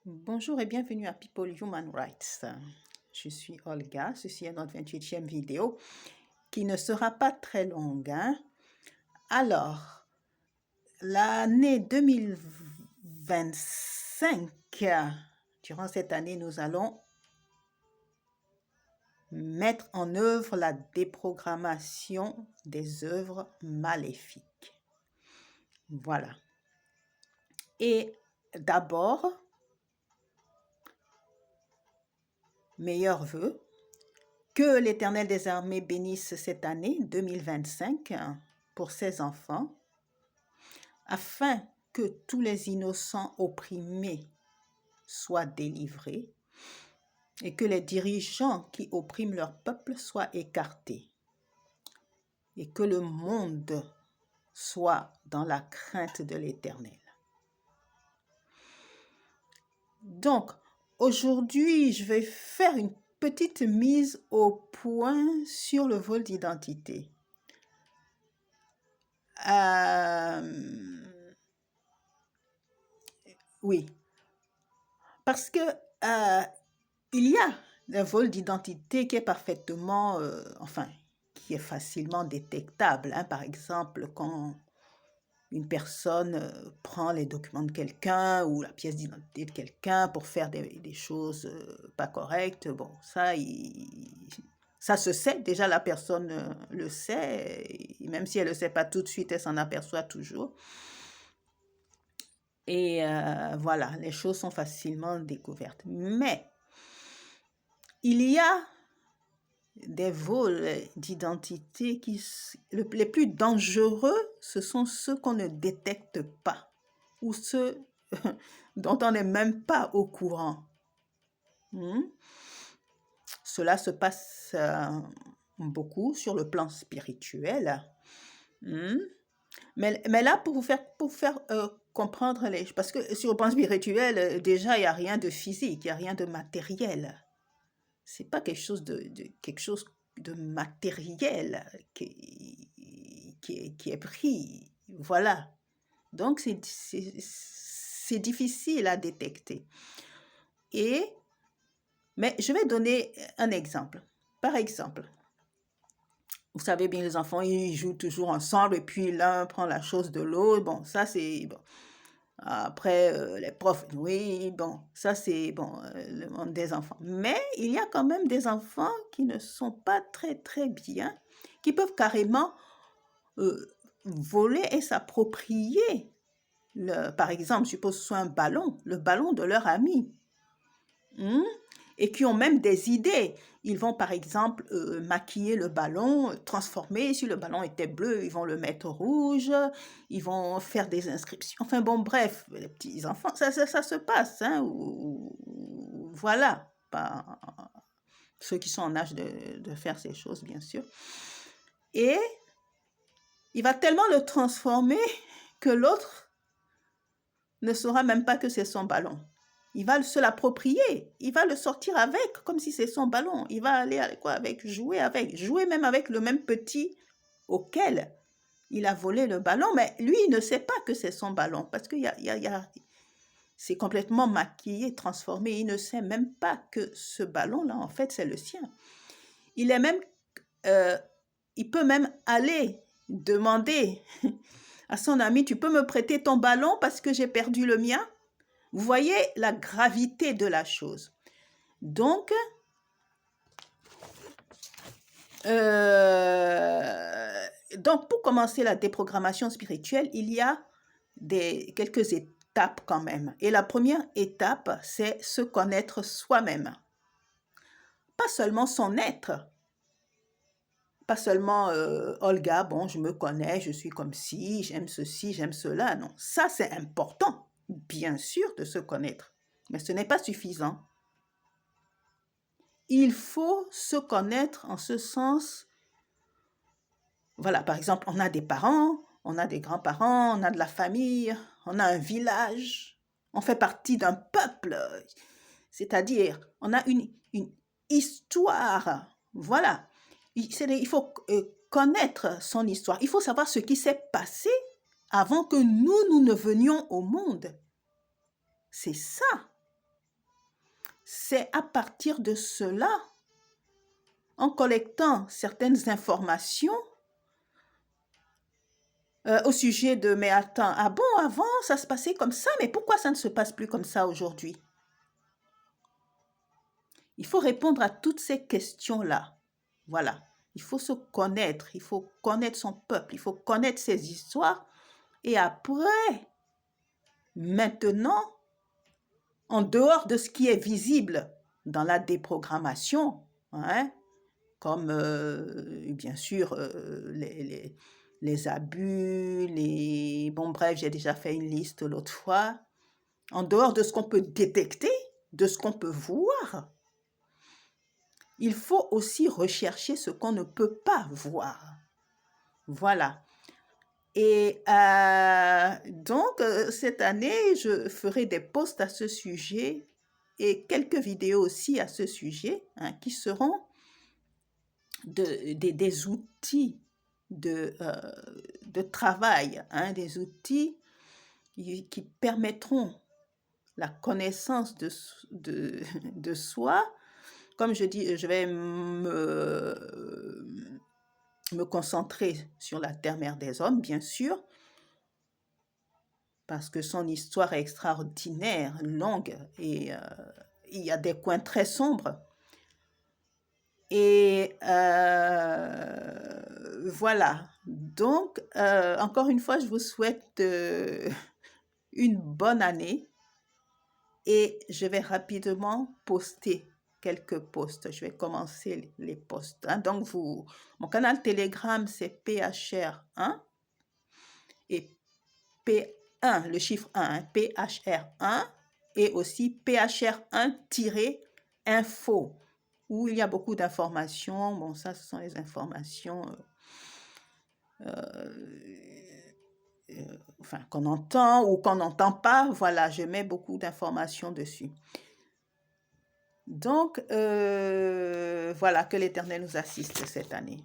Bonjour et bienvenue à People Human Rights. Je suis Olga, ceci est notre 28e vidéo qui ne sera pas très longue. Alors, l'année 2025, durant cette année, nous allons mettre en œuvre la déprogrammation des œuvres maléfiques. Voilà. Et d'abord, meilleurs vœux. Que l'Éternel des armées bénisse cette année 2025 pour ses enfants, afin que tous les innocents opprimés soient délivrés et que les dirigeants qui oppriment leur peuple soient écartés et que le monde soit dans la crainte de l'Éternel. Donc, aujourd'hui, je vais faire une petite mise au point sur le vol d'identité. Oui, parce que il y a un vol d'identité qui est parfaitement, qui est facilement détectable. Par exemple, quand une personne prend les documents de quelqu'un ou la pièce d'identité de quelqu'un pour faire des choses pas correctes, bon, ça se sait, déjà la personne le sait, et même si elle ne le sait pas tout de suite, elle s'en aperçoit toujours. Et voilà, les choses sont facilement découvertes. Mais il y a des vols d'identité les plus dangereux, ce sont ceux qu'on ne détecte pas ou ceux dont on n'est même pas au courant. Cela se passe beaucoup sur le plan spirituel. Mais là, pour vous faire comprendre les choses, parce que sur le plan spirituel, déjà, il n'y a rien de physique, il n'y a rien de matériel. C'est pas quelque chose de matériel qui est pris. Voilà. Donc, c'est difficile à détecter. Mais je vais donner un exemple. Par exemple, vous savez bien, les enfants, ils jouent toujours ensemble et puis l'un prend la chose de l'autre. Bon, ça, c'est... Bon. Après, les profs, oui, bon, ça c'est le monde des enfants. Mais il y a quand même des enfants qui ne sont pas très, très bien, qui peuvent carrément voler et s'approprier, par exemple, suppose que ce soit le ballon de leur ami. Et qui ont même des idées. Ils vont par exemple maquiller le ballon, transformer, si le ballon était bleu, ils vont le mettre rouge, ils vont faire des inscriptions. Enfin bon, bref, les petits enfants, ça se passe. Voilà, pas ceux qui sont en âge de faire ces choses, bien sûr. Et il va tellement le transformer que l'autre ne saura même pas que c'est son ballon. Il va se l'approprier, il va le sortir avec, comme si c'est son ballon. Il va aller jouer même avec le même petit auquel il a volé le ballon, mais lui, il ne sait pas que c'est son ballon, parce que c'est complètement maquillé, transformé. Il ne sait même pas que ce ballon-là, en fait, c'est le sien. Il peut même aller demander à son ami, tu peux me prêter ton ballon parce que j'ai perdu le mien? Vous voyez la gravité de la chose. Donc, pour commencer la déprogrammation spirituelle, il y a quelques étapes quand même. Et la première étape, c'est se connaître soi-même. Pas seulement son être. Pas seulement Olga, bon, je me connais, je suis comme ci, j'aime ceci, j'aime cela. Non, ça c'est important, bien sûr, de se connaître. Mais ce n'est pas suffisant. Il faut se connaître en ce sens. Voilà, par exemple, on a des parents, on a des grands-parents, on a de la famille, on a un village, on fait partie d'un peuple. C'est-à-dire, on a une histoire. Voilà. Il faut connaître son histoire. Il faut savoir ce qui s'est passé avant que nous ne venions au monde. C'est ça. c'est à partir de cela, en collectant certaines informations au sujet de « mais attends, ah bon, avant ça se passait comme ça, mais pourquoi ça ne se passe plus comme ça aujourd'hui ?» Il faut répondre à toutes ces questions-là. Voilà. Il faut se connaître, il faut connaître son peuple, il faut connaître ses histoires. Et après, maintenant, en dehors de ce qui est visible dans la déprogrammation, hein, comme bien sûr les abus, bon bref, j'ai déjà fait une liste l'autre fois. En dehors de ce qu'on peut détecter, de ce qu'on peut voir, il faut aussi rechercher ce qu'on ne peut pas voir. Voilà. Et donc, cette année, je ferai des posts à ce sujet et quelques vidéos aussi à ce sujet, hein, qui seront des outils de travail, hein, des outils qui permettront la connaissance de soi. Comme je dis, je vais me concentrer sur la Terre-Mère des hommes, bien sûr, parce que son histoire est extraordinaire, longue, et il y a des coins très sombres. Et voilà. Donc, encore une fois, je vous souhaite une bonne année et je vais rapidement poster quelques posts. Je vais commencer les posts. Hein. Donc, mon canal Telegram, c'est PHR1 et P1, le chiffre 1, hein, PHR1 et aussi PHR1-info, où il y a beaucoup d'informations. Bon, ça, ce sont les informations enfin, qu'on entend ou qu'on n'entend pas. Voilà, je mets beaucoup d'informations dessus. Donc, voilà, que l'Éternel nous assiste cette année.